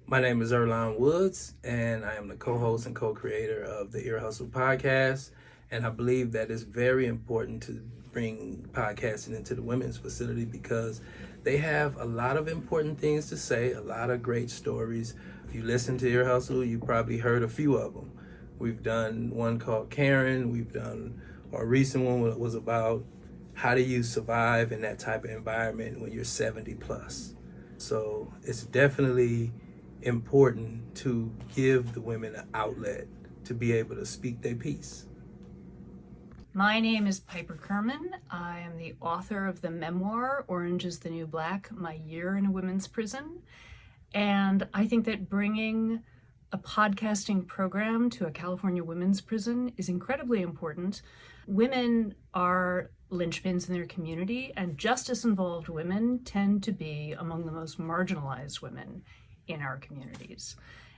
My name is Earlonne Woods, and I am the co-host and co-creator of the Ear Hustle podcast. And I believe that it's very important to bring podcasting into the women's facility because they have a lot of important things to say, a lot of great stories. If you listen to Ear Hustle, you probably heard a few of them. We've done one called Kerman. We've done a recent one that was about how do you survive in that type of environment when you're 70 plus. So it's definitely important to give the women an outlet to be able to speak their piece. My name is Piper Kerman. I am the author of the memoir, Orange is the New Black, My Year in a Women's Prison. And I think that bringing a podcasting program to a California women's prison is incredibly important. Women are linchpins in their community, and justice-involved women tend to be among the most marginalized women in our communities.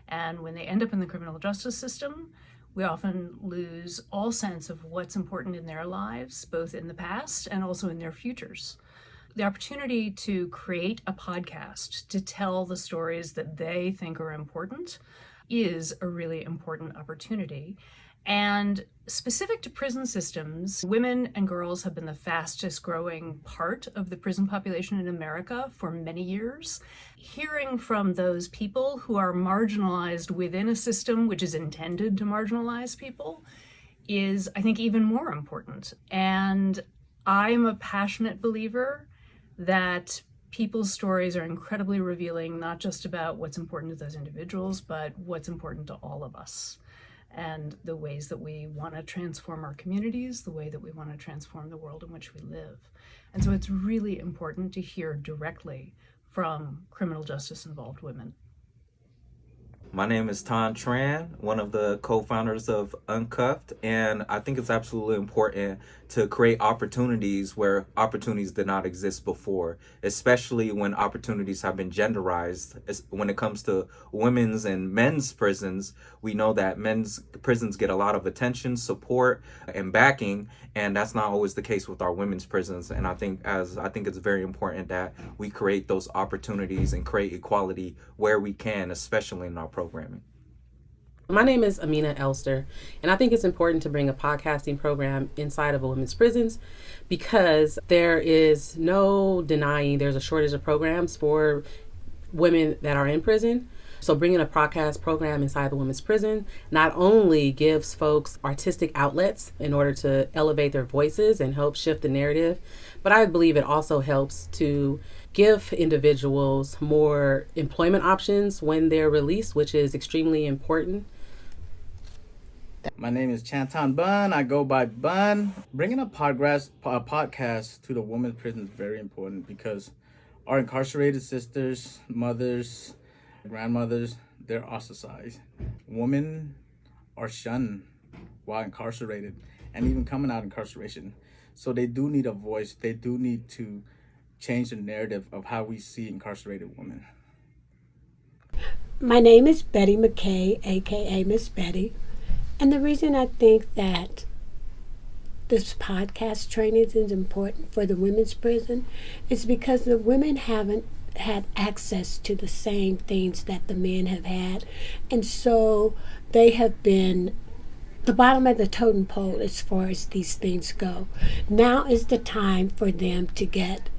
And when they end up in the criminal justice system, we often lose all sense of what's important in their lives, both in the past and also in their futures. The opportunity to create a podcast to tell the stories that they think are important is a really important opportunity. And specific to prison systems, women and girls have been the fastest growing part of the prison population in America for many years. Hearing from those people who are marginalized within a system which is intended to marginalize people is, I think, even more important. And I'm a passionate believer that people's stories are incredibly revealing, not just about what's important to those individuals, but what's important to all of us. And the ways that we want to transform our communities, the way that we want to transform the world in which we live. And so it's really important to hear directly from criminal justice involved women. My name is Tran, one of the co-founders of Uncuffed, and I think it's absolutely important to create opportunities where opportunities did not exist before, especially when opportunities have been genderized. When it comes to women's and men's prisons, we know that men's prisons get a lot of attention, support, and backing, and that's not always the case with our women's prisons. And I think it's very important that we create those opportunities and create equality where we can, especially in our programming. My name is Aminah Elster, and I think it's important to bring a podcasting program inside of a women's prisons because there is no denying there's a shortage of programs for women that are in prison. So bringing a podcast program inside the women's prison not only gives folks artistic outlets in order to elevate their voices and help shift the narrative, but I believe it also helps to give individuals more employment options when they're released, which is extremely important. My name is Chanthon Bun. I go by Bun. Bringing a podcast to the women's prison is very important because our incarcerated sisters, mothers, grandmothers, they're ostracized. Women are shunned while incarcerated and even coming out of incarceration. So they do need a voice. They do need to change the narrative of how we see incarcerated women. My name is Betty McKay, aka Miss Betty. And the reason I think that this podcast training is important for the women's prison is because the women haven't had access to the same things that the men have had. And so they have been the bottom of the totem pole as far as these things go. Now is the time for them to get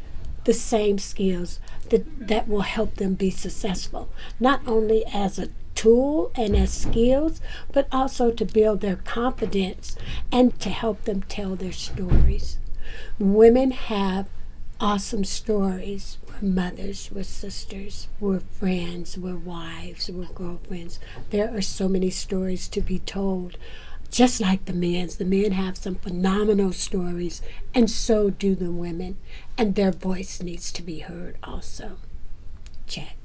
the same skills that will help them be successful, not only as a tool and as skills, but also to build their confidence and to help them tell their stories. Women have awesome stories. We're mothers, we're sisters, we're friends, we're wives, we're girlfriends. There are so many stories to be told. Just like the men's. The men have some phenomenal stories, and so do the women. And their voice needs to be heard also. Check.